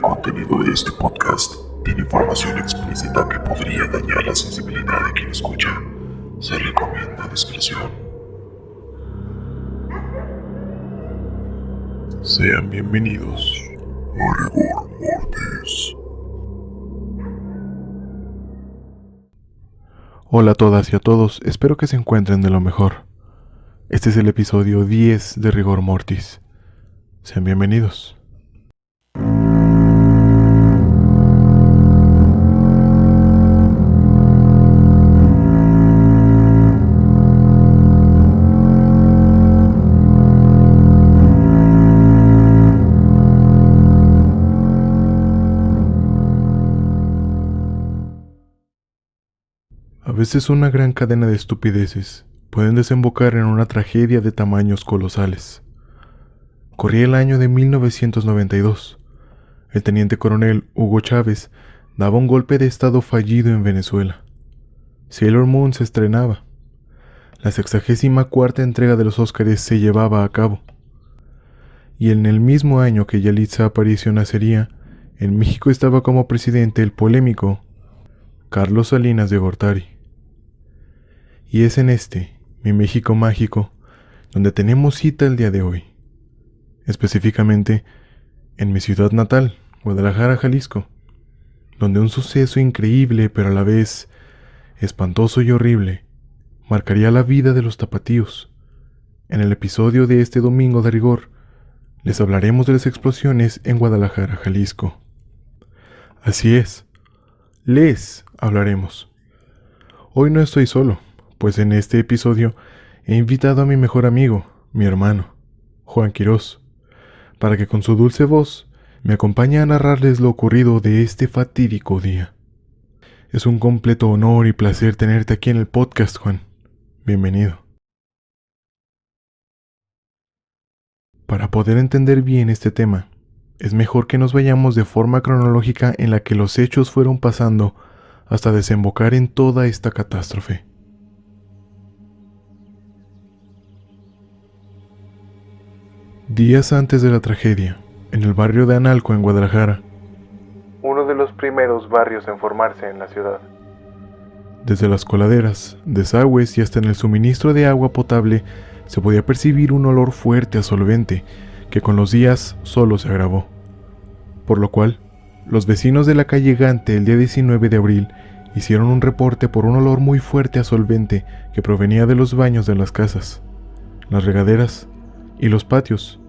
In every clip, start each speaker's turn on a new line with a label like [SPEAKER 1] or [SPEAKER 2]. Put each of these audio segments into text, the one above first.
[SPEAKER 1] contenido de este podcast tiene información explícita que podría dañar la sensibilidad de quien escucha. Se recomienda discreción. Sean bienvenidos a Rigor Mortis.
[SPEAKER 2] Hola a todas y a todos, espero que se encuentren de lo mejor. Este es el episodio 10 de Rigor Mortis. Sean bienvenidos. A veces una gran cadena de estupideces pueden desembocar en una tragedia de tamaños colosales. Corría el año de 1992. El teniente coronel Hugo Chávez daba un golpe de estado fallido en Venezuela. Sailor Moon se estrenaba. La 64ª entrega de los Óscares se llevaba a cabo. Y en el mismo año que Yalitza Aparicio nacería, en México estaba como presidente el polémico Carlos Salinas de Gortari. Y es en mi México mágico, donde tenemos cita el día de hoy. Específicamente, en mi ciudad natal, Guadalajara, Jalisco, donde un suceso increíble pero a la vez espantoso y horrible marcaría la vida de los tapatíos. En el episodio de este domingo de rigor, les hablaremos de las explosiones en Guadalajara, Jalisco. Así es, les hablaremos. Hoy no estoy solo, pues en este episodio he invitado a mi mejor amigo, mi hermano, Juan Quirós, para que con su dulce voz me acompañe a narrarles lo ocurrido de este fatídico día. Es un completo honor y placer tenerte aquí en el podcast, Juan. Bienvenido. Para poder entender bien este tema, es mejor que nos vayamos de forma cronológica en la que los hechos fueron pasando hasta desembocar en toda esta catástrofe. Días antes de la tragedia, en el barrio de Analco, en Guadalajara, uno de los primeros barrios en formarse en la ciudad. Desde las coladeras, desagües y hasta en el suministro de agua potable se podía percibir un olor fuerte a solvente que con los días solo se agravó. Por lo cual, los vecinos de la calle Gante el día 19 de abril hicieron un reporte por un olor muy fuerte a solvente que provenía de los baños de las casas, las regaderas y los patios,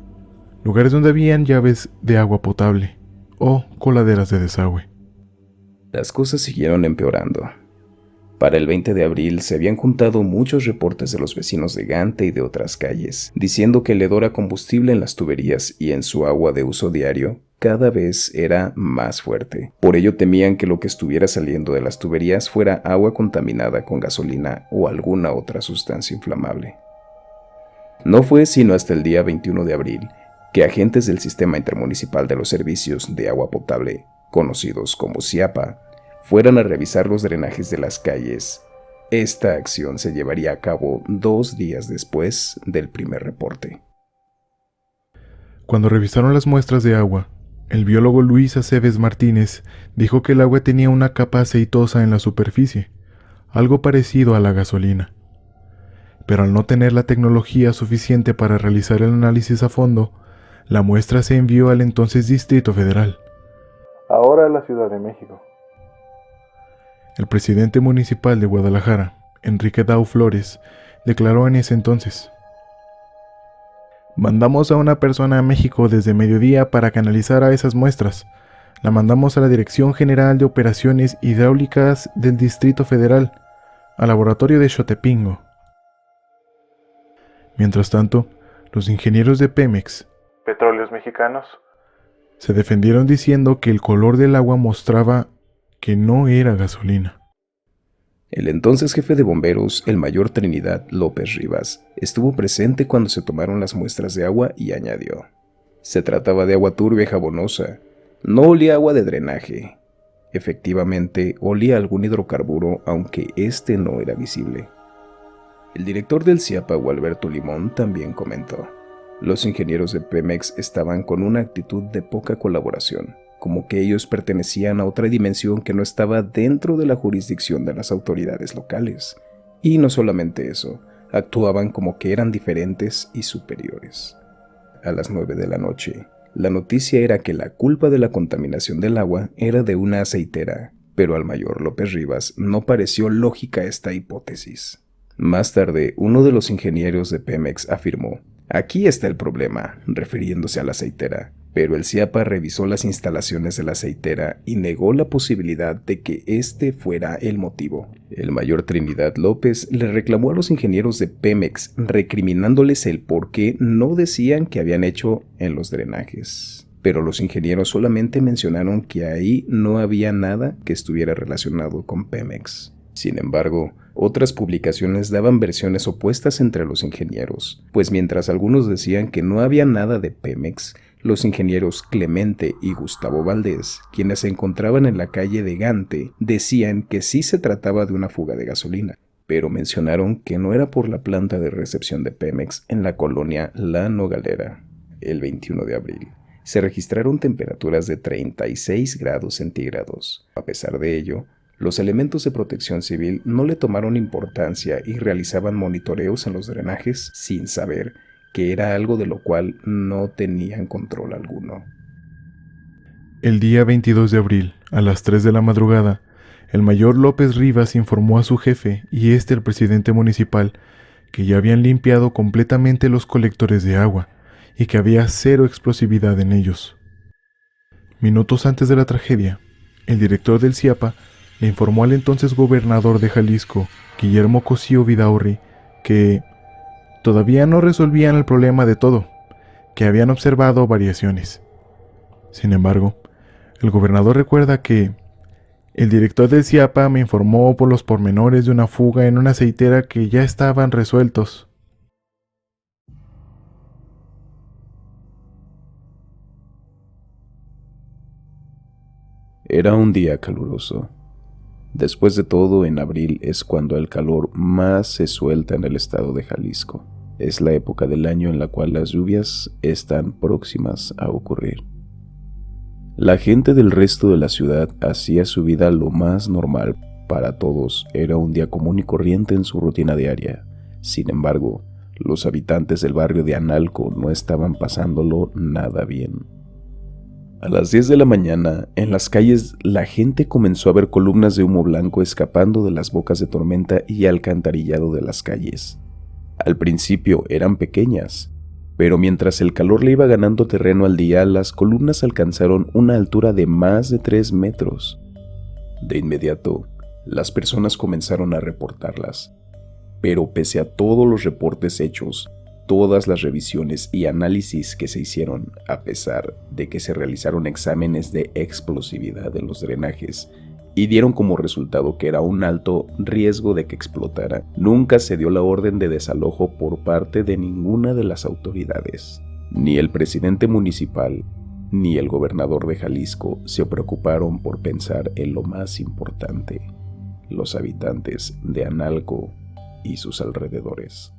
[SPEAKER 2] lugares donde habían llaves de agua potable o coladeras de desagüe.
[SPEAKER 3] Las cosas siguieron empeorando. Para el 20 de abril se habían juntado muchos reportes de los vecinos de Gante y de otras calles, diciendo que el hedor a combustible en las tuberías y en su agua de uso diario cada vez era más fuerte. Por ello temían que lo que estuviera saliendo de las tuberías fuera agua contaminada con gasolina o alguna otra sustancia inflamable. No fue sino hasta el día 21 de abril que agentes del Sistema Intermunicipal de los Servicios de Agua Potable, conocidos como SIAPA, fueran a revisar los drenajes de las calles. Esta acción se llevaría a cabo 2 días después del primer reporte.
[SPEAKER 2] Cuando revisaron las muestras de agua, el biólogo Luis Aceves Martínez dijo que el agua tenía una capa aceitosa en la superficie, algo parecido a la gasolina. Pero al no tener la tecnología suficiente para realizar el análisis a fondo, la muestra se envió al entonces Distrito Federal, ahora la Ciudad de México. El presidente municipal de Guadalajara, Enrique Dau Flores, declaró en ese entonces: mandamos a una persona a México desde mediodía para que analizara esas muestras. La mandamos a la Dirección General de Operaciones Hidráulicas del Distrito Federal, al laboratorio de Xotepingo. Mientras tanto, los ingenieros de Pemex, Petróleos Mexicanos, se defendieron diciendo que el color del agua mostraba que no era gasolina.
[SPEAKER 3] El entonces jefe de bomberos, el mayor Trinidad López Rivas, estuvo presente cuando se tomaron las muestras de agua y añadió: se trataba de agua turbia y jabonosa, no olía agua de drenaje. Efectivamente, olía algún hidrocarburo, aunque este no era visible. El director del SIAPA, Gualberto Limón, también comentó: los ingenieros de Pemex estaban con una actitud de poca colaboración. como que ellos pertenecían a otra dimensión que no estaba dentro de la jurisdicción de las autoridades locales. Y no solamente eso, actuaban como que eran diferentes y superiores. A las 9 de la noche, la noticia era que la culpa de la contaminación del agua era de una aceitera, pero al mayor López Rivas no pareció lógica esta hipótesis. Más tarde, uno de los ingenieros de Pemex afirmó: "Aquí está el problema", refiriéndose a la aceitera, pero el CIAPA revisó las instalaciones de la aceitera y negó la posibilidad de que este fuera el motivo. El mayor Trinidad López le reclamó a los ingenieros de Pemex, recriminándoles el por qué no decían que habían hecho en los drenajes. Pero los ingenieros solamente mencionaron que ahí no había nada que estuviera relacionado con Pemex. Sin embargo, otras publicaciones daban versiones opuestas entre los ingenieros, pues mientras algunos decían que no había nada de Pemex, los ingenieros Clemente y Gustavo Valdés, quienes se encontraban en la calle de Gante, decían que sí se trataba de una fuga de gasolina, pero mencionaron que no era por la planta de recepción de Pemex en la colonia La Nogalera. El 21 de abril, se registraron temperaturas de 36 grados centígrados. A pesar de ello, los elementos de protección civil no le tomaron importancia y realizaban monitoreos en los drenajes sin saber que era algo de lo cual no tenían control alguno.
[SPEAKER 2] El día 22 de abril, a las 3 de la madrugada, el mayor López Rivas informó a su jefe y al presidente municipal que ya habían limpiado completamente los colectores de agua y que había cero explosividad en ellos. Minutos antes de la tragedia, el director del CIAPA le informó al entonces gobernador de Jalisco, Guillermo Cosío Vidaurri, que todavía no resolvían el problema de todo, que habían observado variaciones. Sin embargo, el gobernador recuerda que el director del CIAPA me informó por los pormenores de una fuga en una aceitera que ya estaban resueltos.
[SPEAKER 3] Era un día caluroso. Después de todo, en abril es cuando el calor más se suelta en el estado de Jalisco. Es la época del año en la cual las lluvias están próximas a ocurrir. La gente del resto de la ciudad hacía su vida lo más normal. Para todos era un día común y corriente en su rutina diaria. Sin embargo, los habitantes del barrio de Analco no estaban pasándolo nada bien. A las 10 de la mañana, en las calles, la gente comenzó a ver columnas de humo blanco escapando de las bocas de tormenta y alcantarillado de las calles. Al principio eran pequeñas, pero mientras el calor le iba ganando terreno al día, las columnas alcanzaron una altura de más de 3 metros. De inmediato, las personas comenzaron a reportarlas, pero pese a todos los reportes hechos, todas las revisiones y análisis que se hicieron, a pesar de que se realizaron exámenes de explosividad en los drenajes y dieron como resultado que era un alto riesgo de que explotara, nunca se dio la orden de desalojo por parte de ninguna de las autoridades. Ni el presidente municipal ni el gobernador de Jalisco se preocuparon por pensar en lo más importante: los habitantes de Analco y sus alrededores.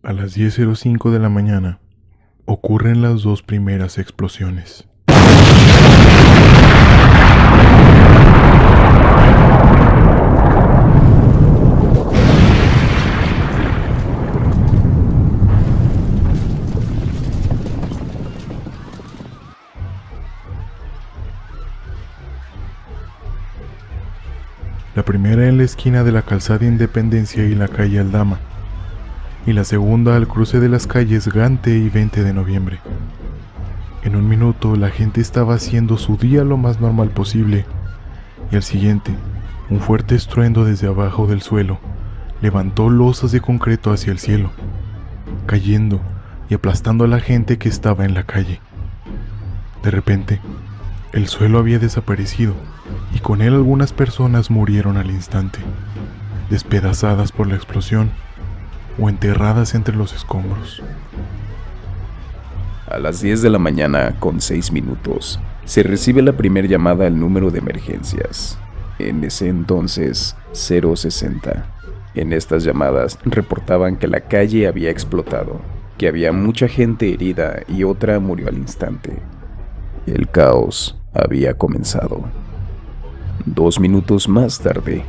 [SPEAKER 2] A las 10:05 de la mañana, ocurren las 2 primeras explosiones. La primera en la esquina de la calzada Independencia y la calle Aldama, y la segunda al cruce de las calles Gante y 20 de noviembre. En un minuto la gente estaba haciendo su día lo más normal posible, y al siguiente, un fuerte estruendo desde abajo del suelo levantó losas de concreto hacia el cielo, cayendo y aplastando a la gente que estaba en la calle. De repente, el suelo había desaparecido, y con él algunas personas murieron al instante, despedazadas por la explosión o enterradas entre los escombros.
[SPEAKER 3] A las 10 de la mañana, con 6 minutos, se recibe la primera llamada al número de emergencias. En ese entonces, 060. En estas llamadas reportaban que la calle había explotado. que había mucha gente herida y otra murió al instante. El caos había comenzado. 2 minutos más tarde,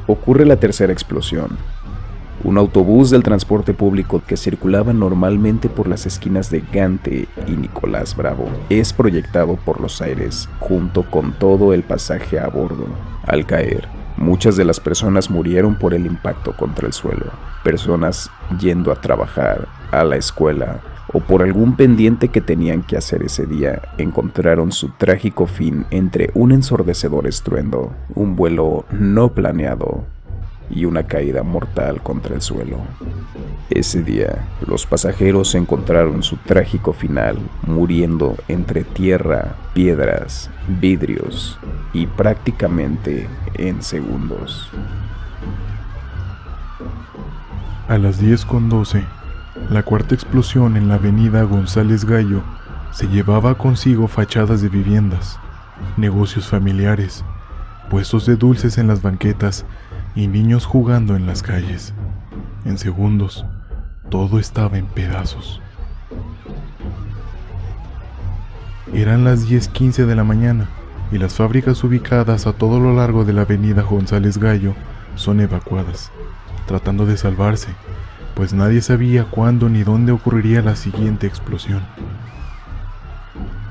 [SPEAKER 3] ocurre la tercera explosión. Un autobús del transporte público que circulaba normalmente por las esquinas de Gante y Nicolás Bravo es proyectado por los aires junto con todo el pasaje a bordo. Al caer, muchas de las personas murieron por el impacto contra el suelo. Personas yendo a trabajar, a la escuela o por algún pendiente que tenían que hacer ese día encontraron su trágico fin entre un ensordecedor estruendo, un vuelo no planeado y una caída mortal contra el suelo. Ese día, los pasajeros encontraron su trágico final, muriendo entre tierra, piedras, vidrios y prácticamente en segundos.
[SPEAKER 2] A las 10:12, la cuarta explosión en la avenida González Gallo se llevaba consigo fachadas de viviendas, negocios familiares, puestos de dulces en las banquetas y niños jugando en las calles. En segundos, todo estaba en pedazos. Eran las 10:15 de la mañana y las fábricas ubicadas a todo lo largo de la avenida González Gallo son evacuadas, tratando de salvarse, pues nadie sabía cuándo ni dónde ocurriría la siguiente explosión.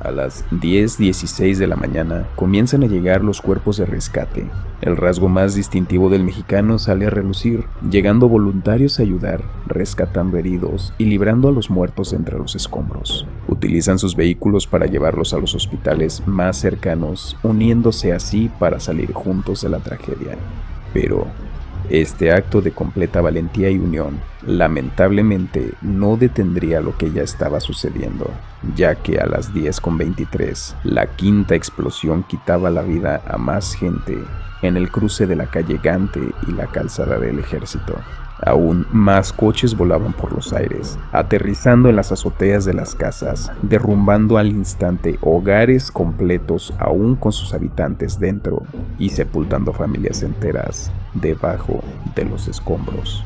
[SPEAKER 3] A las 10:16 de la mañana comienzan a llegar los cuerpos de rescate. El rasgo más distintivo del mexicano sale a relucir, llegando voluntarios a ayudar, rescatando heridos y librando a los muertos entre los escombros. Utilizan sus vehículos para llevarlos a los hospitales más cercanos, uniéndose así para salir juntos de la tragedia. Pero este acto de completa valentía y unión, lamentablemente, no detendría lo que ya estaba sucediendo, ya que a las 10:23, la quinta explosión quitaba la vida a más gente en el cruce de la calle Gante y la calzada del Ejército. Aún más coches volaban por los aires, aterrizando en las azoteas de las casas, derrumbando al instante hogares completos aún con sus habitantes dentro y sepultando familias enteras debajo de los escombros.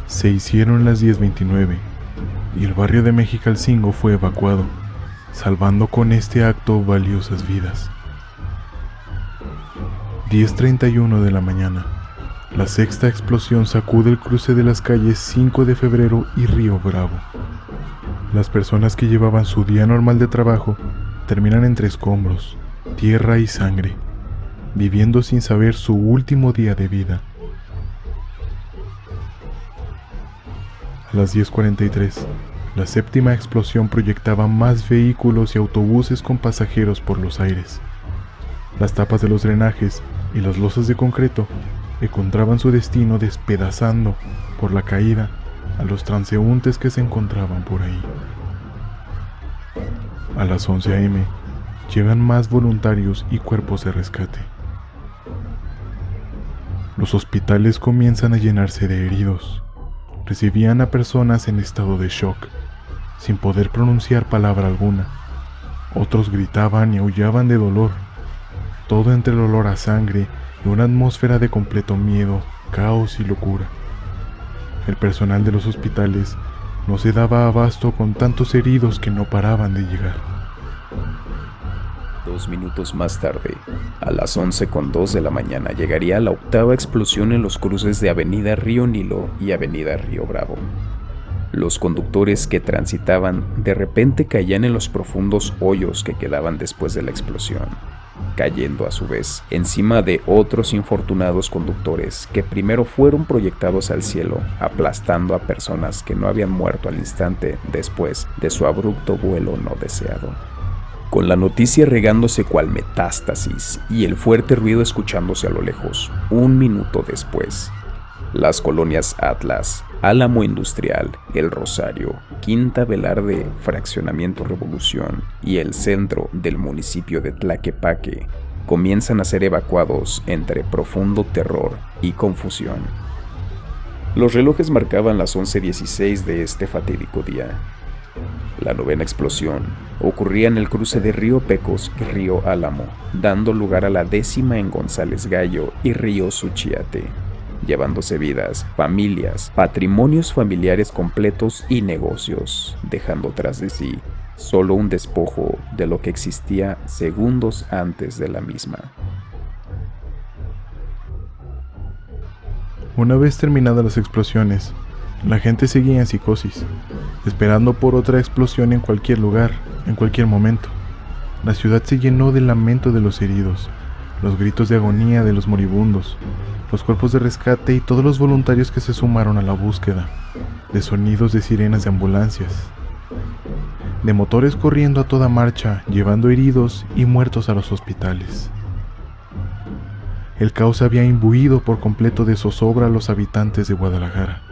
[SPEAKER 2] Se hicieron las 10:29 y el barrio de Mexicalcingo fue evacuado, salvando con este acto valiosas vidas. 10:31 de la mañana. La sexta explosión sacude el cruce de las calles 5 de Febrero y Río Bravo. Las personas que llevaban su día normal de trabajo terminan entre escombros, tierra y sangre, viviendo sin saber su último día de vida. A las 10:43, la séptima explosión proyectaba más vehículos y autobuses con pasajeros por los aires. Las tapas de los drenajes y las losas de concreto encontraban su destino despedazando por la caída a los transeúntes que se encontraban por ahí. A las 11 a.m. llegan más voluntarios y cuerpos de rescate. Los hospitales comienzan a llenarse de heridos. Recibían a personas en estado de shock, sin poder pronunciar palabra alguna. Otros gritaban y aullaban de dolor, todo entre el olor a sangre y una atmósfera de completo miedo, caos y locura. El personal de los hospitales no se daba abasto con tantos heridos que no paraban de llegar.
[SPEAKER 3] 2 minutos más tarde, a las 11:02 de la mañana, llegaría la octava explosión en los cruces de Avenida Río Nilo y Avenida Río Bravo. Los conductores que transitaban de repente caían en los profundos hoyos que quedaban después de la explosión, cayendo a su vez encima de otros infortunados conductores que primero fueron proyectados al cielo, aplastando a personas que no habían muerto al instante después de su abrupto vuelo no deseado. Con la noticia regándose cual metástasis y el fuerte ruido escuchándose a lo lejos, 1 minuto después, las colonias Atlas, Álamo Industrial, El Rosario, Quinta Velarde, Fraccionamiento Revolución y el centro del municipio de Tlaquepaque comienzan a ser evacuados entre profundo terror y confusión. Los relojes marcaban las 11:16 de este fatídico día. La novena explosión ocurría en el cruce de Río Pecos y Río Álamo, dando lugar a la 10ª en González Gallo y Río Suchiate. llevándose vidas, familias, patrimonios familiares completos y negocios, dejando tras de sí solo un despojo de lo que existía segundos antes de la misma.
[SPEAKER 2] Una vez terminadas las explosiones, la gente seguía en psicosis, esperando por otra explosión en cualquier lugar, en cualquier momento. La ciudad se llenó del lamento de los heridos, los gritos de agonía de los moribundos, los cuerpos de rescate y todos los voluntarios que se sumaron a la búsqueda, de sonidos de sirenas de ambulancias, de motores corriendo a toda marcha, llevando heridos y muertos a los hospitales. El caos había imbuido por completo de zozobra a los habitantes de Guadalajara.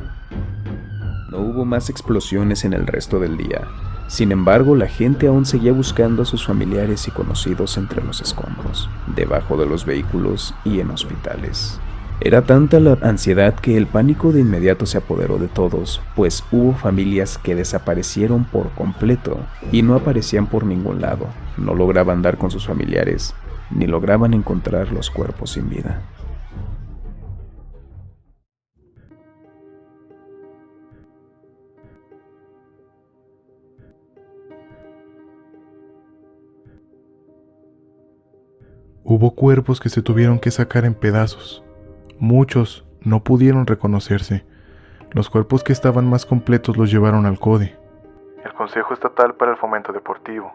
[SPEAKER 3] No hubo más explosiones en el resto del día. Sin embargo, la gente aún seguía buscando a sus familiares y conocidos entre los escombros, debajo de los vehículos y en hospitales. Era tanta la ansiedad que el pánico de inmediato se apoderó de todos, pues hubo familias que desaparecieron por completo y no aparecían por ningún lado. No lograban dar con sus familiares, ni lograban encontrar los cuerpos sin vida.
[SPEAKER 2] Hubo cuerpos que se tuvieron que sacar en pedazos. Muchos no pudieron reconocerse. Los cuerpos que estaban más completos los llevaron al CODE, el Consejo Estatal para el Fomento Deportivo.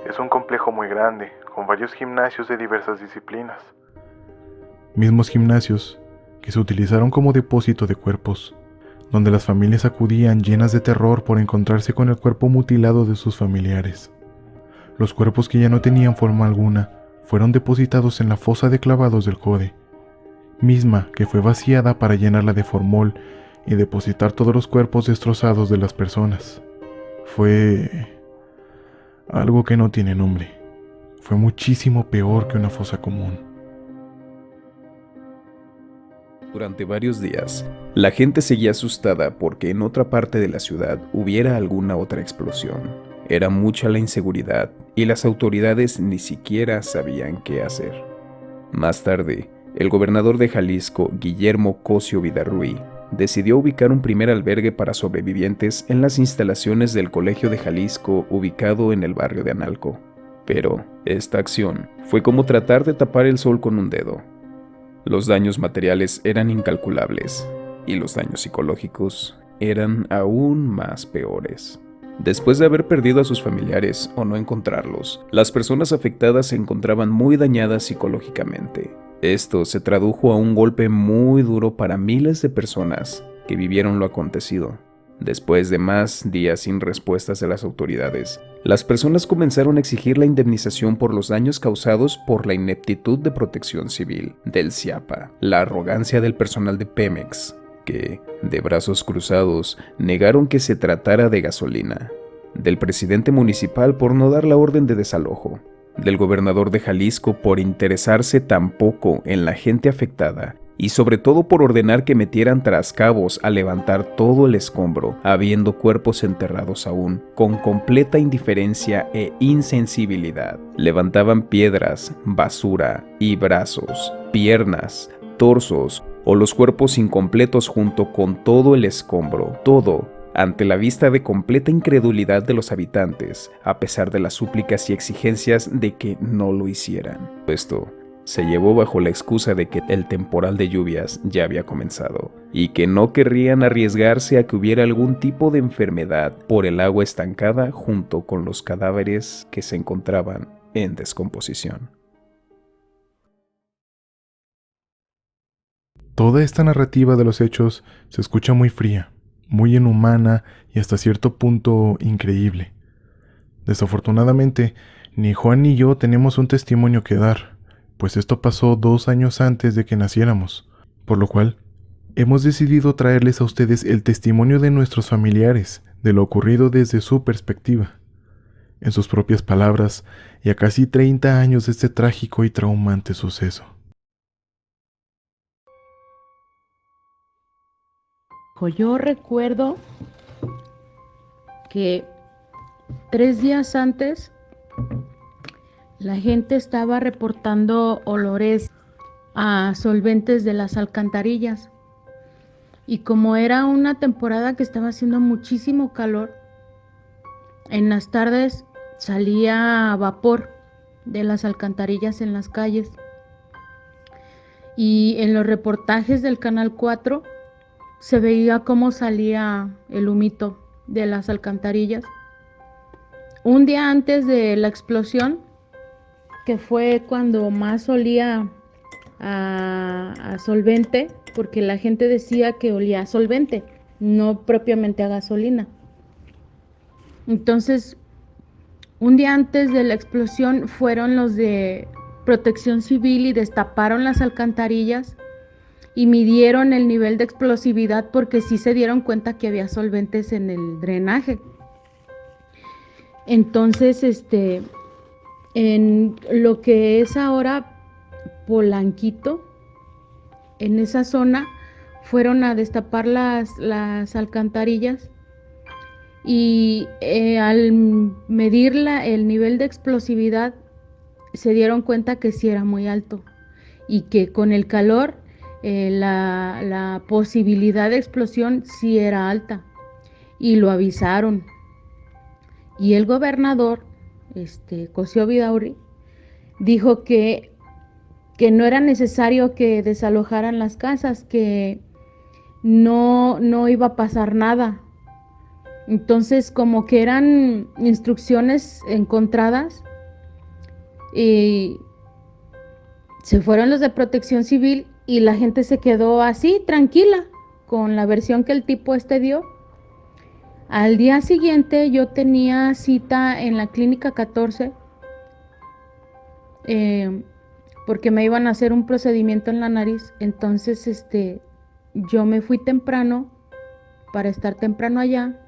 [SPEAKER 2] Es un complejo muy grande, con varios gimnasios de diversas disciplinas. Mismos gimnasios que se utilizaron como depósito de cuerpos, donde las familias acudían llenas de terror por encontrarse con el cuerpo mutilado de sus familiares. Los cuerpos que ya no tenían forma alguna fueron depositados en la fosa de clavados del CODE, misma que fue vaciada para llenarla de formol y depositar todos los cuerpos destrozados de las personas. Fue algo que no tiene nombre. Fue muchísimo peor que una fosa común.
[SPEAKER 3] Durante varios días, la gente seguía asustada porque en otra parte de la ciudad hubiera alguna otra explosión. Era mucha la inseguridad y las autoridades ni siquiera sabían qué hacer. Más tarde, el gobernador de Jalisco, Guillermo Cosio Vidarrúy, decidió ubicar un primer albergue para sobrevivientes en las instalaciones del Colegio de Jalisco ubicado en el barrio de Analco. Pero esta acción fue como tratar de tapar el sol con un dedo. Los daños materiales eran incalculables y los daños psicológicos eran aún más peores. Después de haber perdido a sus familiares o no encontrarlos, las personas afectadas se encontraban muy dañadas psicológicamente. Esto se tradujo a un golpe muy duro para miles de personas que vivieron lo acontecido. Después de más días sin respuestas de las autoridades, las personas comenzaron a exigir la indemnización por los daños causados por la ineptitud de Protección Civil, del CIAPA, la arrogancia del personal de Pemex, que, de brazos cruzados, negaron que se tratara de gasolina, del presidente municipal por no dar la orden de desalojo, del gobernador de Jalisco por interesarse tan poco en la gente afectada y sobre todo por ordenar que metieran trascabos a levantar todo el escombro, habiendo cuerpos enterrados aún, con completa indiferencia e insensibilidad. Levantaban piedras, basura y brazos, piernas, torsos o los cuerpos incompletos junto con todo el escombro, todo ante la vista de completa incredulidad de los habitantes, a pesar de las súplicas y exigencias de que no lo hicieran. Esto se llevó bajo la excusa de que el temporal de lluvias ya había comenzado y que no querrían arriesgarse a que hubiera algún tipo de enfermedad por el agua estancada junto con los cadáveres que se encontraban en descomposición.
[SPEAKER 2] Toda esta narrativa de los hechos se escucha muy fría, muy inhumana y hasta cierto punto increíble. Desafortunadamente, ni Juan ni yo tenemos un testimonio que dar, pues esto pasó 2 años antes de que naciéramos, por lo cual hemos decidido traerles a ustedes el testimonio de nuestros familiares de lo ocurrido desde su perspectiva, en sus propias palabras y a casi 30 años de este trágico y traumante suceso.
[SPEAKER 4] Yo recuerdo que 3 días antes la gente estaba reportando olores a solventes de las alcantarillas Y como era una temporada que estaba haciendo muchísimo calor, en las tardes salía vapor de las alcantarillas en las calles. Y en los reportajes del Canal 4 se veía cómo salía el humito de las alcantarillas. Un día antes de la explosión, que fue cuando más olía a solvente, porque la gente decía que olía a solvente, no propiamente a gasolina. Entonces, un día antes de la explosión fueron los de Protección Civil y destaparon las alcantarillas y midieron el nivel de explosividad porque sí se dieron cuenta que había solventes en el drenaje. Entonces, en lo que es ahora Polanquito, en esa zona, fueron a destapar las alcantarillas y al medir el nivel de explosividad se dieron cuenta que sí era muy alto y que con el calor la posibilidad de explosión sí era alta y lo avisaron. Y el gobernador, Cosío Vidaurri, dijo que no era necesario que desalojaran las casas, que no iba a pasar nada. Entonces, como que eran instrucciones encontradas, y se fueron los de Protección Civil y la gente se quedó así, tranquila, con la versión que el tipo dio. Al día siguiente yo tenía cita en la clínica 14, porque me iban a hacer un procedimiento en la nariz. Entonces, yo me fui temprano para estar temprano allá.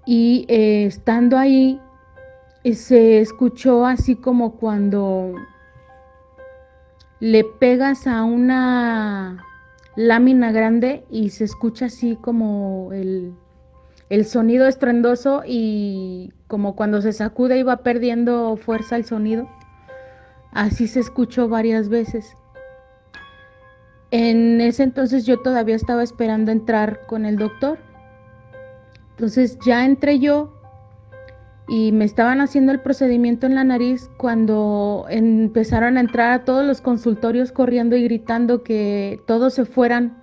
[SPEAKER 4] Y estando ahí, se escuchó así como cuando le pegas a una lámina grande y se escucha así como el sonido estruendoso, y como cuando se sacude y va perdiendo fuerza el sonido. Así se escuchó varias veces. En ese entonces yo todavía estaba esperando entrar con el doctor. Entonces ya entré yo y me estaban haciendo el procedimiento en la nariz cuando empezaron a entrar a todos los consultorios corriendo y gritando que todos se fueran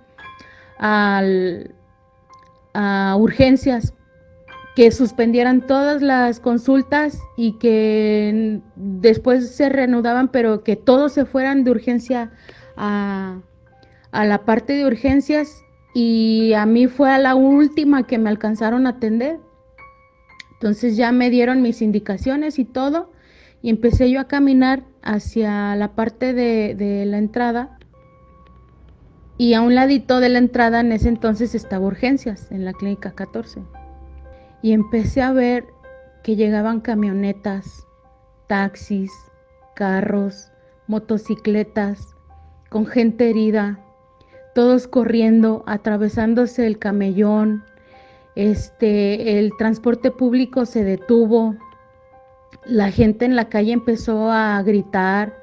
[SPEAKER 4] a urgencias, que suspendieran todas las consultas y que después se reanudaban, pero que todos se fueran de urgencia a la parte de urgencias. Y a mí fue a la última que me alcanzaron a atender. Entonces ya me dieron mis indicaciones y todo, y empecé yo a caminar hacia la parte de la entrada, y a un ladito de la entrada en ese entonces estaba urgencias en la clínica 14. Y empecé a ver que llegaban camionetas, taxis, carros, motocicletas, con gente herida, todos corriendo, atravesándose el camellón. El transporte público se detuvo, la gente en la calle empezó a gritar.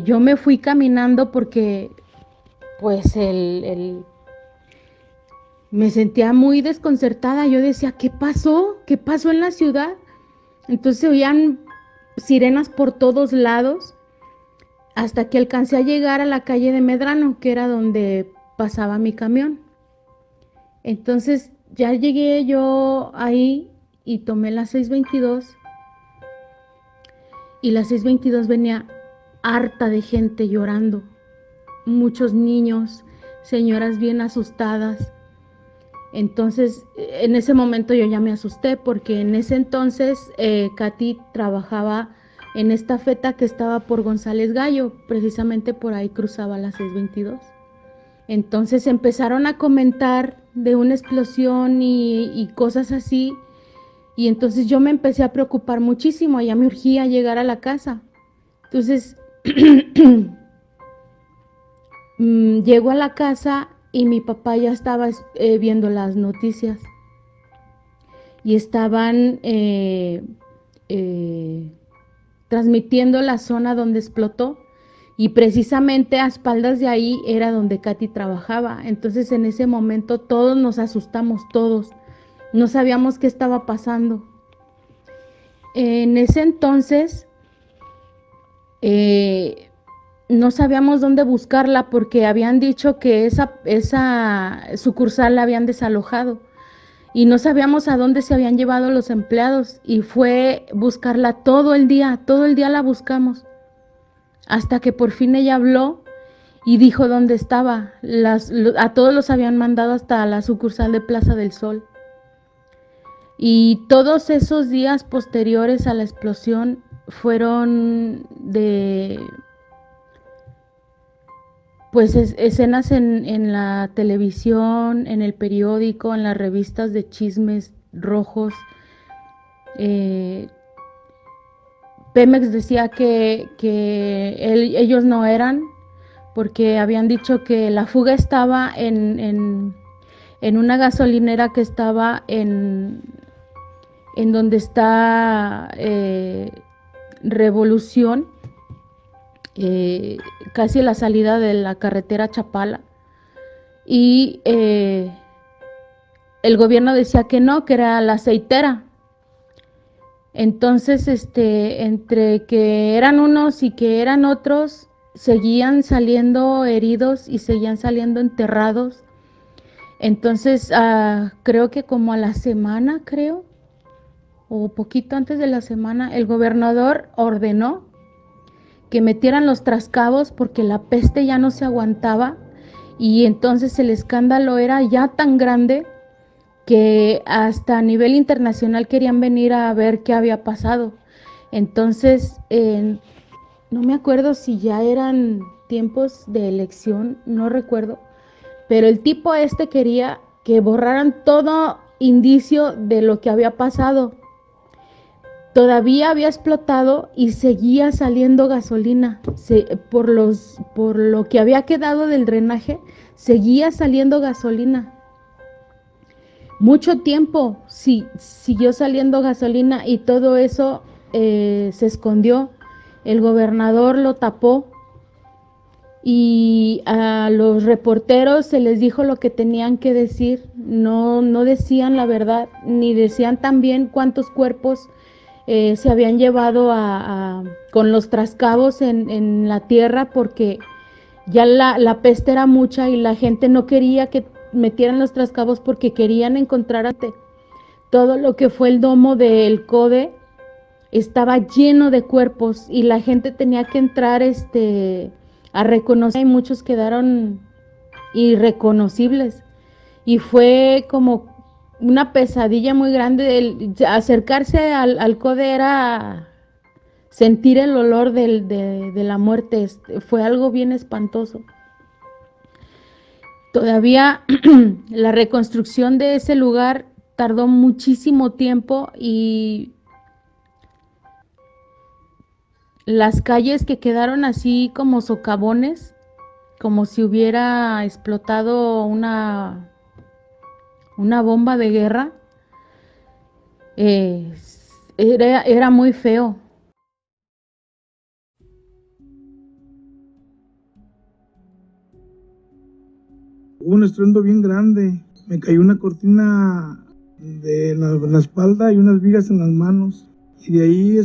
[SPEAKER 4] Yo me fui caminando porque pues me sentía muy desconcertada. Yo decía, ¿qué pasó? ¿Qué pasó en la ciudad? Entonces se oían sirenas por todos lados, hasta que alcancé a llegar a la calle de Medrano, que era donde pasaba mi camión. Entonces ya llegué yo ahí y tomé la 622, y la 622 venía harta de gente llorando, muchos niños, señoras bien asustadas. Entonces en ese momento yo ya me asusté, porque en ese entonces Katy trabajaba en esta feta que estaba por González Gallo, precisamente por ahí cruzaba la 622. Entonces empezaron a comentar de una explosión y cosas así, y entonces yo me empecé a preocupar muchísimo, ya me urgía llegar a la casa. Entonces llego a la casa y mi papá ya estaba viendo las noticias, y estaban transmitiendo la zona donde explotó, Y precisamente a espaldas de ahí era donde Katy trabajaba. Entonces en ese momento todos nos asustamos, todos. No sabíamos qué estaba pasando. En ese entonces no sabíamos dónde buscarla porque habían dicho que esa sucursal la habían desalojado y no sabíamos a dónde se habían llevado los empleados y fue buscarla todo el día la buscamos, hasta que por fin ella habló y dijo dónde estaba. A todos los habían mandado hasta la sucursal de Plaza del Sol. Y todos esos días posteriores a la explosión fueron de pues escenas en la televisión, en el periódico, en las revistas de chismes rojos. Pemex decía que ellos no eran, porque habían dicho que la fuga estaba en una gasolinera que estaba en donde está Revolución, casi a la salida de la carretera Chapala, y el gobierno decía que no, que era la aceitera. Entonces, entre que eran unos y que eran otros, seguían saliendo heridos y seguían saliendo enterrados. Entonces, creo que como a la semana, o poquito antes de la semana, el gobernador ordenó que metieran los trascabos porque la peste ya no se aguantaba, y entonces el escándalo era ya tan grande que hasta a nivel internacional querían venir a ver qué había pasado. Entonces, no me acuerdo si ya eran tiempos de elección, no recuerdo, pero el tipo quería que borraran todo indicio de lo que había pasado. Todavía había explotado y seguía saliendo gasolina. Por lo que había quedado del drenaje, seguía saliendo gasolina. Mucho tiempo siguió saliendo gasolina y todo eso se escondió. El gobernador lo tapó y a los reporteros se les dijo lo que tenían que decir. No decían la verdad, ni decían también cuántos cuerpos se habían llevado con los trascabos en la tierra, porque ya la peste era mucha y la gente no quería que metieran los trascabos porque querían encontrar todo lo que fue el domo del CODE. Estaba lleno de cuerpos y la gente tenía que entrar a reconocer, y muchos quedaron irreconocibles y fue como una pesadilla muy grande. Acercarse al CODE era sentir el olor de la muerte. Fue algo bien espantoso. Todavía la reconstrucción de ese lugar tardó muchísimo tiempo y las calles que quedaron así como socavones, como si hubiera explotado una bomba de guerra, era muy feo.
[SPEAKER 5] Hubo un estruendo bien grande, me cayó una cortina de la espalda y unas vigas en las manos, y de ahí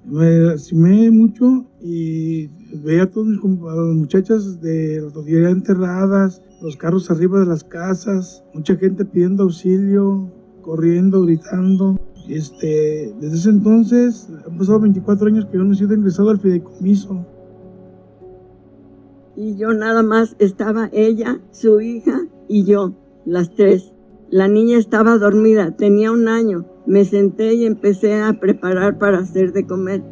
[SPEAKER 5] me lastimé mucho y veía a a las muchachas de las ya enterradas, los carros arriba de las casas, mucha gente pidiendo auxilio, corriendo, gritando. Desde ese entonces han pasado 24 años que yo no he sido ingresado al fideicomiso.
[SPEAKER 6] Y yo nada más estaba ella, su hija y yo, las tres. La niña estaba dormida, tenía 1 año. Me senté y empecé a preparar para hacer de comer.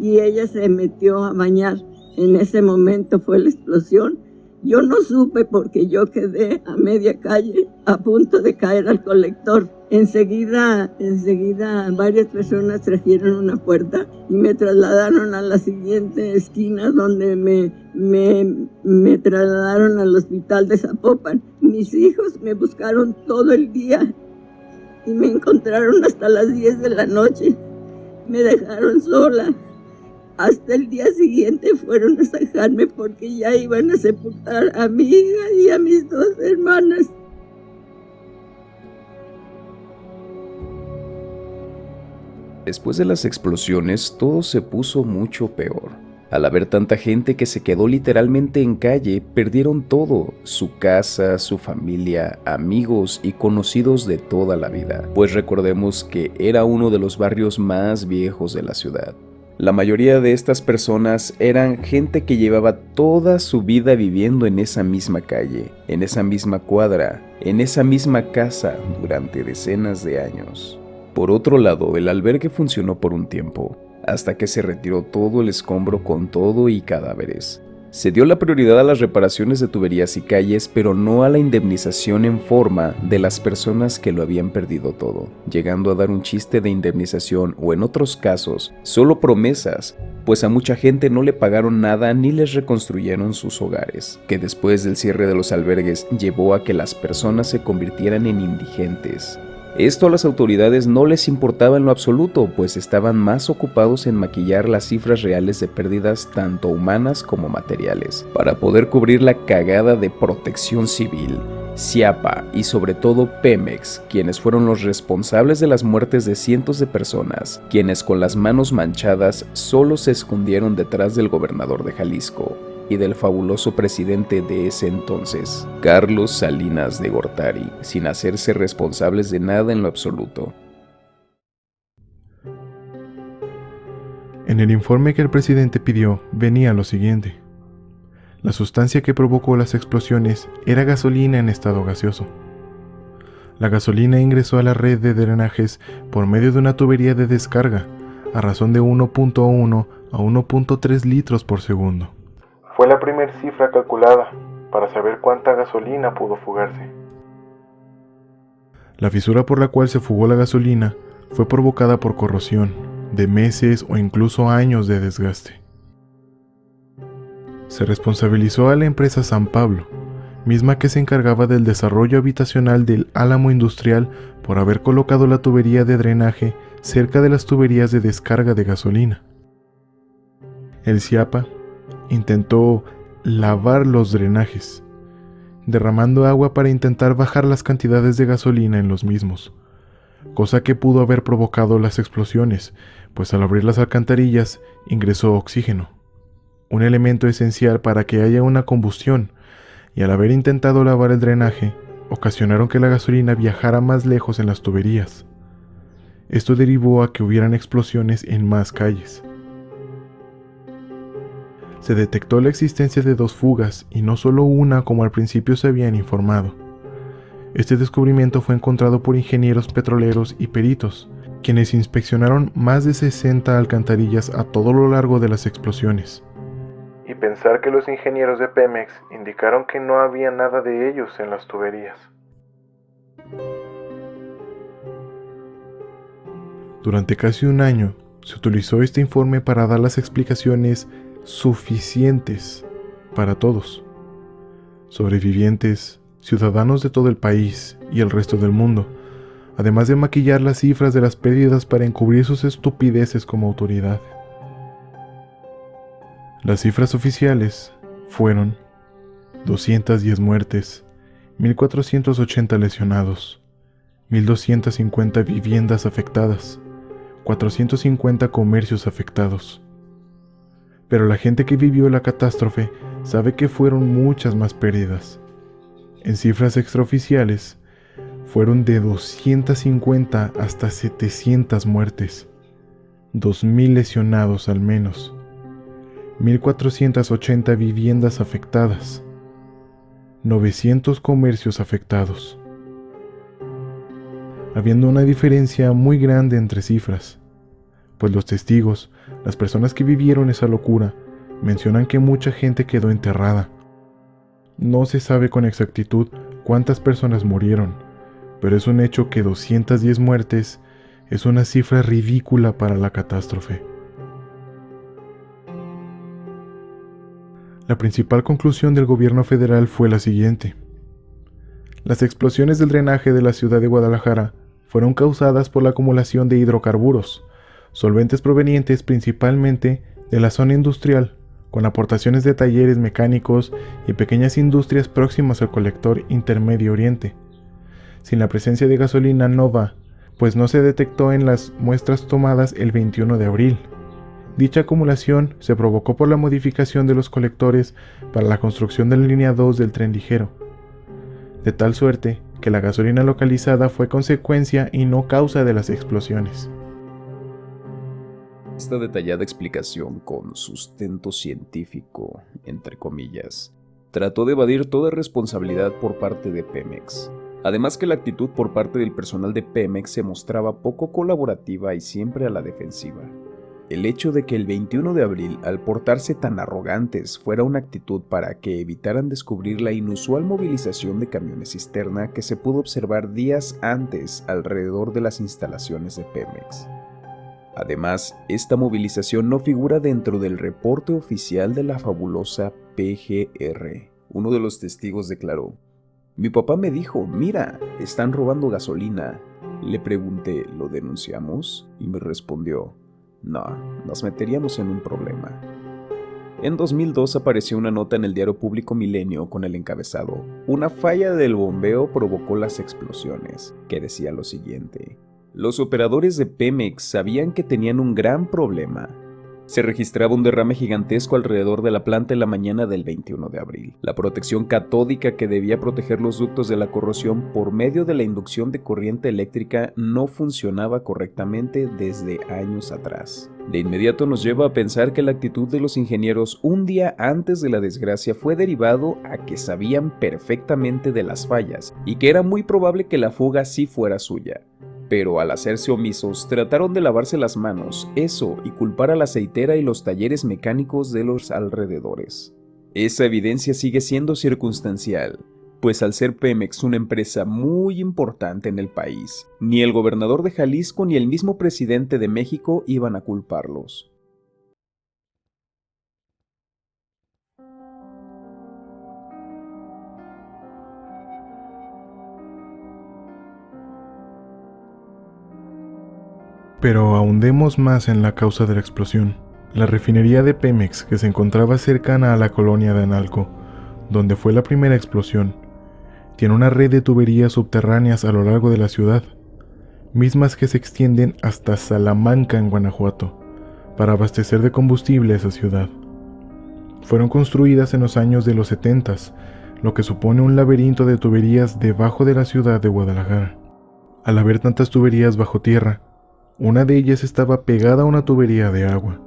[SPEAKER 6] Y ella se metió a bañar. En ese momento fue la explosión. Yo no supe porque yo quedé a media calle, a punto de caer al colector. Enseguida varias personas trajeron una puerta y me trasladaron a la siguiente esquina, donde me trasladaron al hospital de Zapopan. Mis hijos me buscaron todo el día y me encontraron hasta las 10 de la noche. Me dejaron sola Hasta el día siguiente fueron a sacarme porque ya iban a sepultar a mi hija y a mis 2 hermanas.
[SPEAKER 3] Después de las explosiones, todo se puso mucho peor. Al haber tanta gente que se quedó literalmente en calle, perdieron todo: su casa, su familia, amigos y conocidos de toda la vida, pues recordemos que era uno de los barrios más viejos de la ciudad. La mayoría de estas personas eran gente que llevaba toda su vida viviendo en esa misma calle, en esa misma cuadra, en esa misma casa durante decenas de años. Por otro lado, el albergue funcionó por un tiempo, hasta que se retiró todo el escombro con todo y cadáveres. Se dio la prioridad a las reparaciones de tuberías y calles, pero no a la indemnización en forma de las personas que lo habían perdido todo, llegando a dar un chiste de indemnización o, en otros casos, solo promesas, pues a mucha gente no le pagaron nada ni les reconstruyeron sus hogares, que después del cierre de los albergues llevó a que las personas se convirtieran en indigentes. Esto a las autoridades no les importaba en lo absoluto, pues estaban más ocupados en maquillar las cifras reales de pérdidas tanto humanas como materiales, para poder cubrir la cagada de Protección Civil, CIAPA y sobre todo Pemex, quienes fueron los responsables de las muertes de cientos de personas, quienes con las manos manchadas solo se escondieron detrás del gobernador de Jalisco y del fabuloso presidente de ese entonces, Carlos Salinas de Gortari, sin hacerse responsables de nada en lo absoluto.
[SPEAKER 2] En el informe que el presidente pidió venía lo siguiente: la sustancia que provocó las explosiones era gasolina en estado gaseoso. La gasolina ingresó a la red de drenajes por medio de una tubería de descarga, a razón de 1.1 a 1.3 litros por segundo. Fue la primera cifra calculada para saber cuánta gasolina pudo fugarse. La fisura por la cual se fugó la gasolina fue provocada por corrosión, de meses o incluso años de desgaste. Se responsabilizó a la empresa San Pablo, misma que se encargaba del desarrollo habitacional del Álamo Industrial, por haber colocado la tubería de drenaje cerca de las tuberías de descarga de gasolina. El CIAPA intentó lavar los drenajes, derramando agua para intentar bajar las cantidades de gasolina en los mismos, cosa que pudo haber provocado las explosiones, pues al abrir las alcantarillas ingresó oxígeno, un elemento esencial para que haya una combustión, y al haber intentado lavar el drenaje, ocasionaron que la gasolina viajara más lejos en las tuberías. Esto derivó a que hubieran explosiones en más calles. Se detectó la existencia de 2 fugas y no solo una como al principio se habían informado. Este descubrimiento fue encontrado por ingenieros petroleros y peritos, quienes inspeccionaron más de 60 alcantarillas a todo lo largo de las explosiones. Y pensar que los ingenieros de Pemex indicaron que no había nada de ellos en las tuberías. Durante casi un año, se utilizó este informe para dar las explicaciones suficientes para todos: sobrevivientes, ciudadanos de todo el país y el resto del mundo, además de maquillar las cifras de las pérdidas para encubrir sus estupideces como autoridad. Las cifras oficiales fueron 210 muertes, 1.480 lesionados, 1.250 viviendas afectadas, 450 comercios afectados. Pero la gente que vivió la catástrofe sabe que fueron muchas más pérdidas. En cifras extraoficiales, fueron de 250 hasta 700 muertes, 2.000 lesionados al menos, 1.480 viviendas afectadas, 900 comercios afectados. Habiendo una diferencia muy grande entre cifras, pues los testigos, las personas que vivieron esa locura, mencionan que mucha gente quedó enterrada. No se sabe con exactitud cuántas personas murieron, pero es un hecho que 210 muertes es una cifra ridícula para la catástrofe. La principal conclusión del gobierno federal fue la siguiente: las explosiones del drenaje de la ciudad de Guadalajara fueron causadas por la acumulación de hidrocarburos, solventes provenientes principalmente de la zona industrial, con aportaciones de talleres mecánicos y pequeñas industrias próximas al colector Intermedio Oriente, sin la presencia de gasolina nova, pues no se detectó en las muestras tomadas el 21 de abril. Dicha acumulación se provocó por la modificación de los colectores para la construcción de la línea 2 del tren ligero, de tal suerte que la gasolina localizada fue consecuencia y no causa de las explosiones.
[SPEAKER 3] Esta detallada explicación con sustento científico, entre comillas, trató de evadir toda responsabilidad por parte de Pemex. Además que la actitud por parte del personal de Pemex se mostraba poco colaborativa y siempre a la defensiva. El hecho de que el 21 de abril, al portarse tan arrogantes, fuera una actitud para que evitaran descubrir la inusual movilización de camiones cisterna que se pudo observar días antes alrededor de las instalaciones de Pemex. Además, esta movilización no figura dentro del reporte oficial de la fabulosa PGR. Uno de los testigos declaró: "Mi papá me dijo, mira, están robando gasolina". Le pregunté, ¿lo denunciamos? Y me respondió, no, nos meteríamos en un problema. En 2002 apareció una nota en el diario público Milenio con el encabezado "Una falla del bombeo provocó las explosiones", que decía lo siguiente: los operadores de Pemex sabían que tenían un gran problema. Se registraba un derrame gigantesco alrededor de la planta en la mañana del 21 de abril. La protección catódica que debía proteger los ductos de la corrosión por medio de la inducción de corriente eléctrica no funcionaba correctamente desde años atrás. De inmediato nos lleva a pensar que la actitud de los ingenieros un día antes de la desgracia fue derivado a que sabían perfectamente de las fallas y que era muy probable que la fuga sí fuera suya. Pero al hacerse omisos, trataron de lavarse las manos, eso, y culpar a la aceitera y los talleres mecánicos de los alrededores. Esa evidencia sigue siendo circunstancial, pues al ser Pemex una empresa muy importante en el país, ni el gobernador de Jalisco ni el mismo presidente de México iban a culparlos.
[SPEAKER 2] Pero ahondemos más en la causa de la explosión. La refinería de Pemex, que se encontraba cercana a la colonia de Analco, donde fue la primera explosión, tiene una red de tuberías subterráneas a lo largo de la ciudad, mismas que se extienden hasta Salamanca en Guanajuato, para abastecer de combustible a esa ciudad. Fueron construidas en los años de los 70, lo que supone un laberinto de tuberías debajo de la ciudad de Guadalajara. Al haber tantas tuberías bajo tierra, una de ellas estaba pegada a una tubería de agua,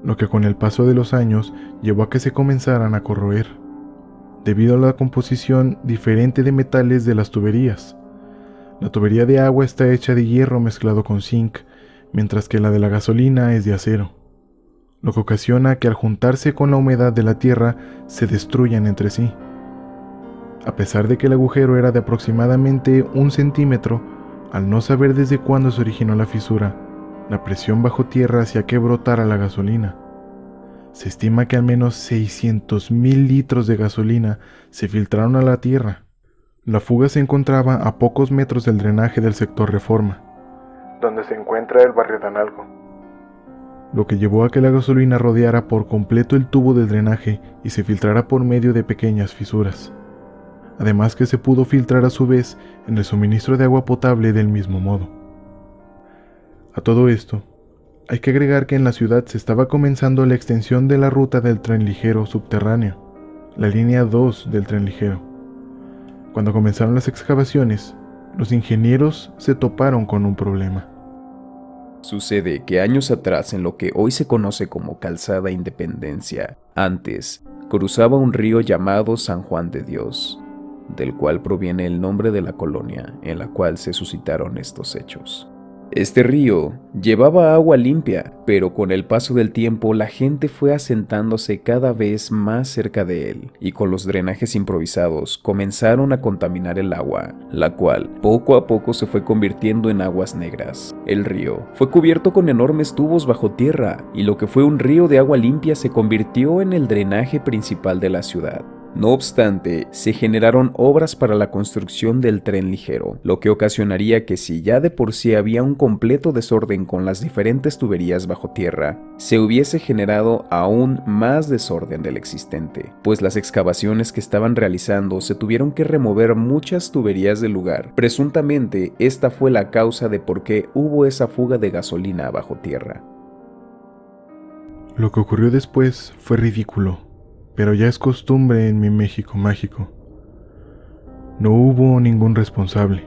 [SPEAKER 2] lo que con el paso de los años llevó a que se comenzaran a corroer, debido a la composición diferente de metales de las tuberías. La tubería de agua está hecha de hierro mezclado con zinc, mientras que la de la gasolina es de acero, lo que ocasiona que al juntarse con la humedad de la tierra se destruyan entre sí. A pesar de que el agujero era de aproximadamente 1 centímetro, al no saber desde cuándo se originó la fisura, la presión bajo tierra hacía que brotara la gasolina. Se estima que al menos 600,000 litros de gasolina se filtraron a la tierra. La fuga se encontraba a pocos metros del drenaje del sector Reforma, donde se encuentra el barrio de Analco, lo que llevó a que la gasolina rodeara por completo el tubo del drenaje y se filtrara por medio de pequeñas fisuras. Además que se pudo filtrar a su vez en el suministro de agua potable del mismo modo. A todo esto, hay que agregar que en la ciudad se estaba comenzando la extensión de la ruta del tren ligero subterráneo, la línea 2 del tren ligero. Cuando comenzaron las excavaciones, los ingenieros se toparon con un problema.
[SPEAKER 3] Sucede que años atrás, en lo que hoy se conoce como Calzada Independencia, antes cruzaba un río llamado San Juan de Dios, del cual proviene el nombre de la colonia en la cual se suscitaron estos hechos. Este río llevaba agua limpia, pero con el paso del tiempo la gente fue asentándose cada vez más cerca de él, y con los drenajes improvisados comenzaron a contaminar el agua, la cual poco a poco se fue convirtiendo en aguas negras. El río fue cubierto con enormes tubos bajo tierra, y lo que fue un río de agua limpia se convirtió en el drenaje principal de la ciudad. No obstante, se generaron obras para la construcción del tren ligero, lo que ocasionaría que si ya de por sí había un completo desorden con las diferentes tuberías bajo tierra, se hubiese generado aún más desorden del existente, pues las excavaciones que estaban realizando se tuvieron que remover muchas tuberías del lugar. Presuntamente, esta fue la causa de por qué hubo esa fuga de gasolina bajo tierra.
[SPEAKER 2] Lo que ocurrió después fue ridículo, pero ya es costumbre en mi México mágico. No hubo ningún responsable.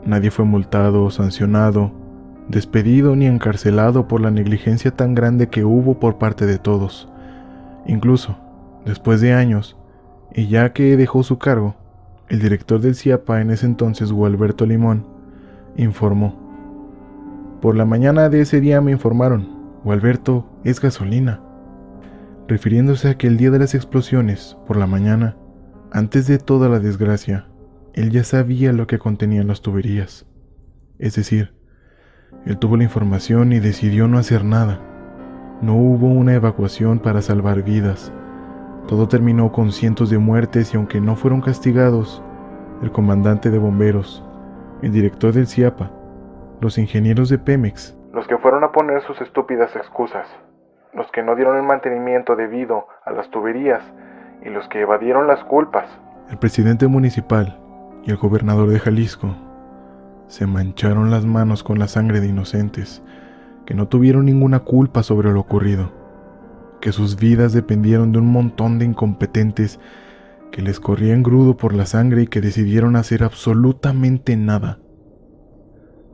[SPEAKER 2] Nadie fue multado, sancionado, despedido ni encarcelado por la negligencia tan grande que hubo por parte de todos. Incluso, después de años, y ya que dejó su cargo, el director del CIAPA en ese entonces, Gualberto Limón, informó: por la mañana de ese día me informaron, Gualberto, es gasolina. Refiriéndose a que el día de las explosiones, por la mañana, antes de toda la desgracia, él ya sabía lo que contenían las tuberías. Es decir, él tuvo la información y decidió no hacer nada. No hubo una evacuación para salvar vidas. Todo terminó con cientos de muertes y aunque no fueron castigados, el comandante de bomberos, el director del CIAPA, los ingenieros de Pemex, los que fueron a poner sus estúpidas excusas, los que no dieron el mantenimiento debido a las tuberías y los que evadieron las culpas, el presidente municipal y el gobernador de Jalisco, se mancharon las manos con la sangre de inocentes que no tuvieron ninguna culpa sobre lo ocurrido, que sus vidas dependieron de un montón de incompetentes que les corría engrudo por la sangre y que decidieron hacer absolutamente nada,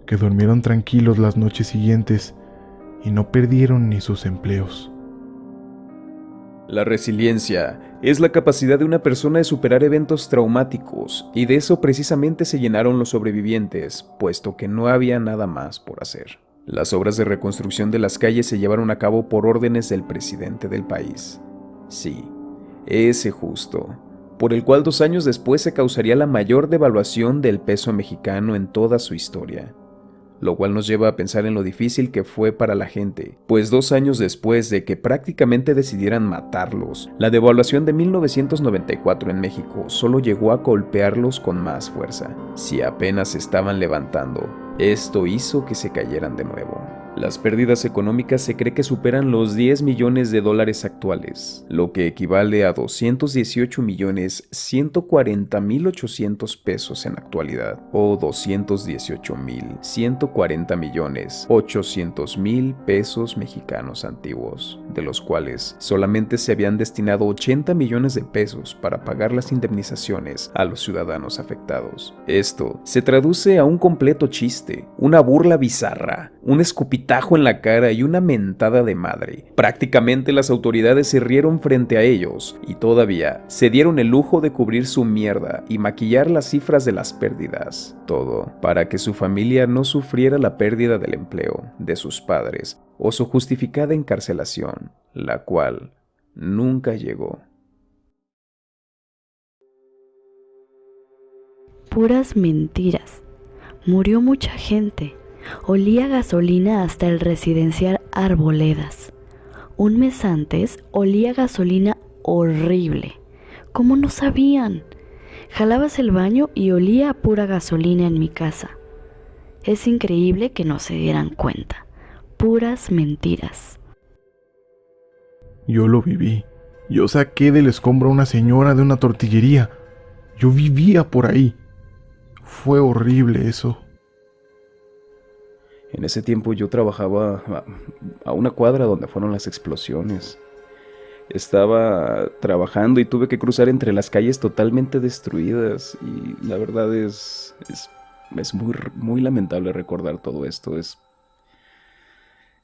[SPEAKER 2] que durmieron tranquilos las noches siguientes y no perdieron ni sus empleos.
[SPEAKER 3] La resiliencia es la capacidad de una persona de superar eventos traumáticos, y de eso precisamente se llenaron los sobrevivientes, puesto que no había nada más por hacer. Las obras de reconstrucción de las calles se llevaron a cabo por órdenes del presidente del país. Sí, ese justo, por el cual 2 años después se causaría la mayor devaluación del peso mexicano en toda su historia. Lo cual nos lleva a pensar en lo difícil que fue para la gente, pues 2 años después de que prácticamente decidieran matarlos, la devaluación de 1994 en México solo llegó a golpearlos con más fuerza. Si apenas se estaban levantando, esto hizo que se cayeran de nuevo. Las pérdidas económicas se cree que superan los $10 millones actuales, lo que equivale a 218.140.800 pesos en la actualidad, o 218.140.800.000 pesos mexicanos antiguos, de los cuales solamente se habían destinado 80 millones de pesos para pagar las indemnizaciones a los ciudadanos afectados. Esto se traduce a un completo chiste, una burla bizarra, un escupitajo en la cara y una mentada de madre. Prácticamente las autoridades se rieron frente a ellos y todavía se dieron el lujo de cubrir su mierda y maquillar las cifras de las pérdidas. Todo para que su familia no sufriera la pérdida del empleo de sus padres o su justificada encarcelación, la cual nunca llegó.
[SPEAKER 7] Puras mentiras. Murió mucha gente. Olía gasolina hasta el residencial Arboledas. Un mes antes olía gasolina horrible. ¿Cómo no sabían? Jalabas el baño y olía a pura gasolina en mi casa. Es increíble que no se dieran cuenta. Puras mentiras.
[SPEAKER 2] Yo lo viví. Yo saqué del escombro a una señora de una tortillería. Yo vivía por ahí. Fue horrible eso.
[SPEAKER 3] En ese tiempo yo trabajaba a una cuadra donde fueron las explosiones. Estaba trabajando y tuve que cruzar entre las calles totalmente destruidas y la verdad es muy lamentable recordar todo esto.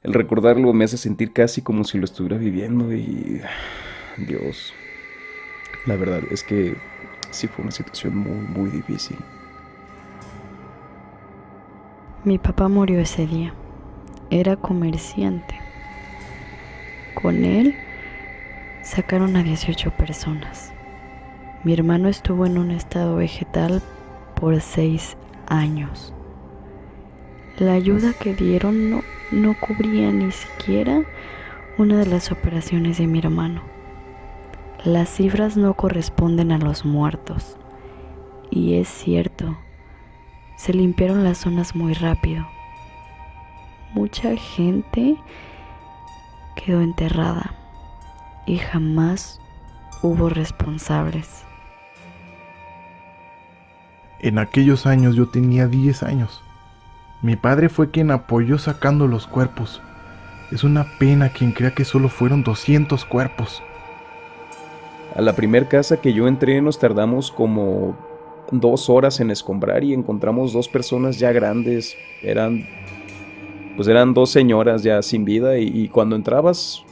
[SPEAKER 3] El recordarlo me hace sentir casi como si lo estuviera viviendo y Dios, la verdad es que sí fue una situación muy difícil.
[SPEAKER 7] Mi papá murió ese día. Era comerciante. Con él sacaron a 18 personas. Mi hermano estuvo en un estado vegetal por 6 años. La ayuda que dieron no cubría ni siquiera una de las operaciones de mi hermano. Las cifras no corresponden a los muertos. Y es cierto, se limpiaron las zonas muy rápido. Mucha gente quedó enterrada y jamás hubo responsables.
[SPEAKER 2] En aquellos años yo tenía 10 años. Mi padre fue quien apoyó sacando los cuerpos. Es una pena quien crea que solo fueron 200 cuerpos.
[SPEAKER 3] A la primer casa que yo entré nos tardamos como 2 horas en escombrar y encontramos 2 personas ya grandes. Eran 2 señoras ya sin vida y cuando entrabas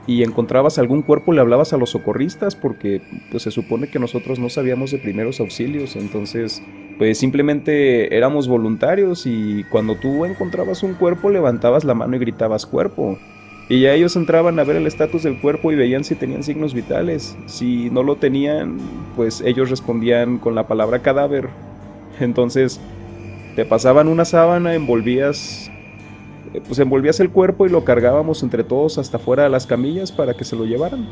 [SPEAKER 3] y encontrabas algún cuerpo le hablabas a los socorristas porque pues se supone que nosotros no sabíamos de primeros auxilios, entonces pues simplemente éramos voluntarios y cuando tú encontrabas un cuerpo levantabas la mano y gritabas cuerpo y ya ellos entraban a ver el estatus del cuerpo y veían si tenían signos vitales. Si no lo tenían, pues ellos respondían con la palabra cadáver. Entonces te pasaban una sábana, envolvías el cuerpo y lo cargábamos entre todos hasta fuera de las camillas para que se lo llevaran.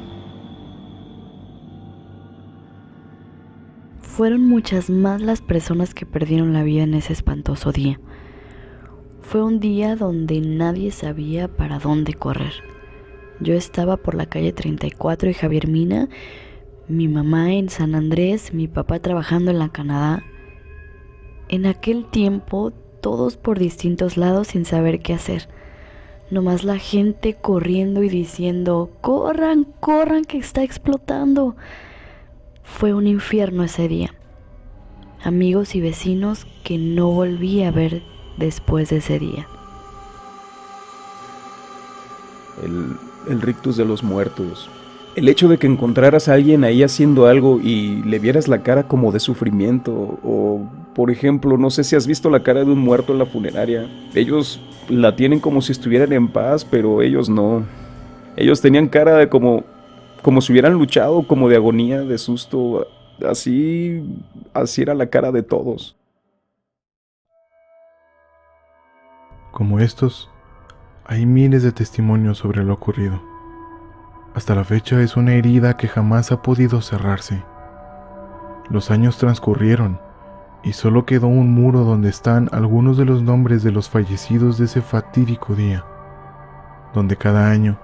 [SPEAKER 7] Fueron muchas más las personas que perdieron la vida en ese espantoso día. Fue un día donde nadie sabía para dónde correr. Yo estaba por la calle 34 y Javier Mina, mi mamá en San Andrés, mi papá trabajando en la Canadá. En aquel tiempo, todos por distintos lados sin saber qué hacer. Nomás la gente corriendo y diciendo, ¡corran, corran, que está explotando! Fue un infierno ese día. Amigos y vecinos que no volví a ver después de ese día.
[SPEAKER 3] El rictus de los muertos. El hecho de que encontraras a alguien ahí haciendo algo y le vieras la cara como de sufrimiento, o por ejemplo, no sé si has visto la cara de un muerto en la funeraria. Ellos la tienen como si estuvieran en paz, pero ellos no. Ellos tenían cara de como si hubieran luchado, como de agonía, de susto. Así era la cara de todos.
[SPEAKER 2] Como estos, hay miles de testimonios sobre lo ocurrido. Hasta la fecha es una herida que jamás ha podido cerrarse. Los años transcurrieron y solo quedó un muro donde están algunos de los nombres de los fallecidos de ese fatídico día, donde cada año,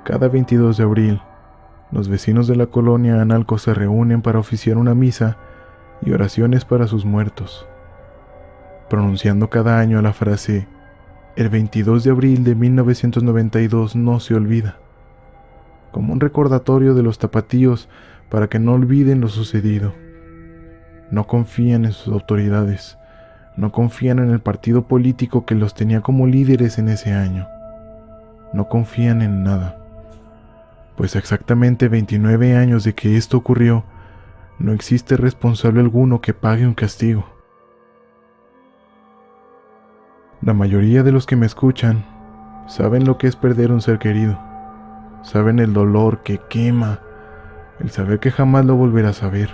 [SPEAKER 2] cada 22 de abril, los vecinos de la colonia Analco se reúnen para oficiar una misa y oraciones para sus muertos, pronunciando cada año la frase "El 22 de abril de 1992 no se olvida", como un recordatorio de los tapatíos para que no olviden lo sucedido. No confían en sus autoridades, no confían en el partido político que los tenía como líderes en ese año. No confían en nada. Pues a exactamente 29 años de que esto ocurrió, no existe responsable alguno que pague un castigo. La mayoría de los que me escuchan saben lo que es perder un ser querido. Saben el dolor que quema, el saber que jamás lo volverás a ver,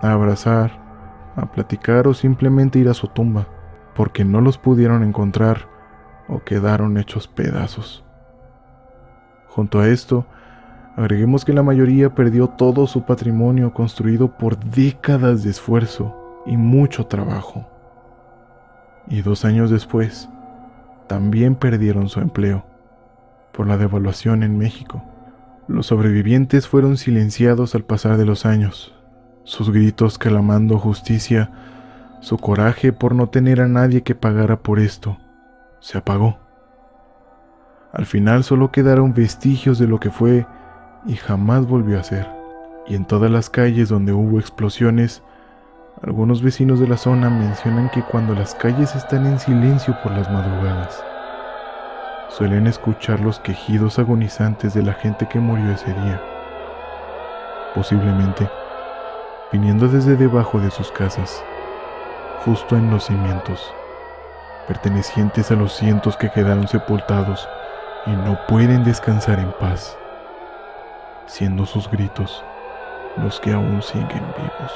[SPEAKER 2] a abrazar, a platicar o simplemente ir a su tumba, porque no los pudieron encontrar o quedaron hechos pedazos. Junto a esto, agreguemos que la mayoría perdió todo su patrimonio construido por décadas de esfuerzo y mucho trabajo. Y 2 años después, también perdieron su empleo por la devaluación en México. Los sobrevivientes fueron silenciados al pasar de los años. Sus gritos clamando justicia, su coraje por no tener a nadie que pagara por esto, se apagó. Al final solo quedaron vestigios de lo que fue y jamás volvió a ser. Y en todas las calles donde hubo explosiones, algunos vecinos de la zona mencionan que cuando las calles están en silencio por las madrugadas, suelen escuchar los quejidos agonizantes de la gente que murió ese día, posiblemente viniendo desde debajo de sus casas, justo en los cimientos, pertenecientes a los cientos que quedaron sepultados y no pueden descansar en paz, siendo sus gritos los que aún siguen vivos.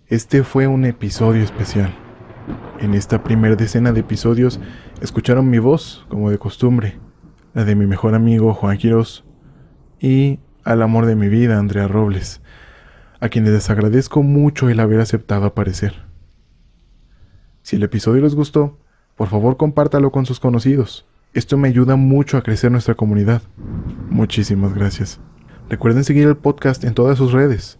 [SPEAKER 2] Este fue un episodio especial. En esta primera decena de episodios escucharon mi voz, como de costumbre, la de mi mejor amigo Juan Quirós y al amor de mi vida, Andrea Robles, a quienes les agradezco mucho el haber aceptado aparecer. Si el episodio les gustó, por favor compártalo con sus conocidos. Esto me ayuda mucho a crecer nuestra comunidad. Muchísimas gracias. Recuerden seguir el podcast en todas sus redes.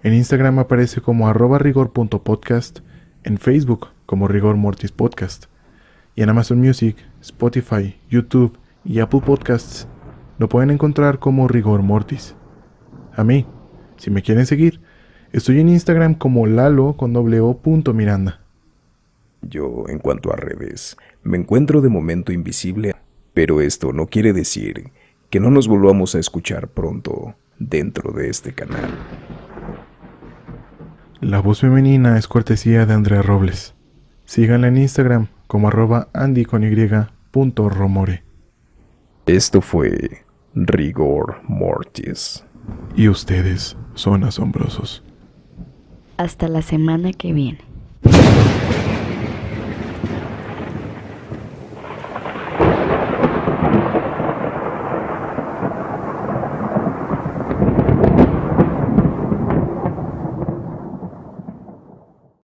[SPEAKER 2] En Instagram aparece como @rigor.podcast, en Facebook como Rigor Mortis Podcast, y en Amazon Music, Spotify, YouTube y Apple Podcasts lo pueden encontrar como Rigor Mortis. A mí, si me quieren seguir, estoy en Instagram como lalo_Miranda.
[SPEAKER 3] Yo, en cuanto a redes, me encuentro de momento invisible, pero esto no quiere decir que no nos volvamos a escuchar pronto dentro de este canal.
[SPEAKER 2] La voz femenina es cortesía de Andrea Robles. Síganla en Instagram como @andy_.romore.
[SPEAKER 3] Esto fue Rigor Mortis.
[SPEAKER 2] Y ustedes son asombrosos.
[SPEAKER 7] Hasta la semana que viene.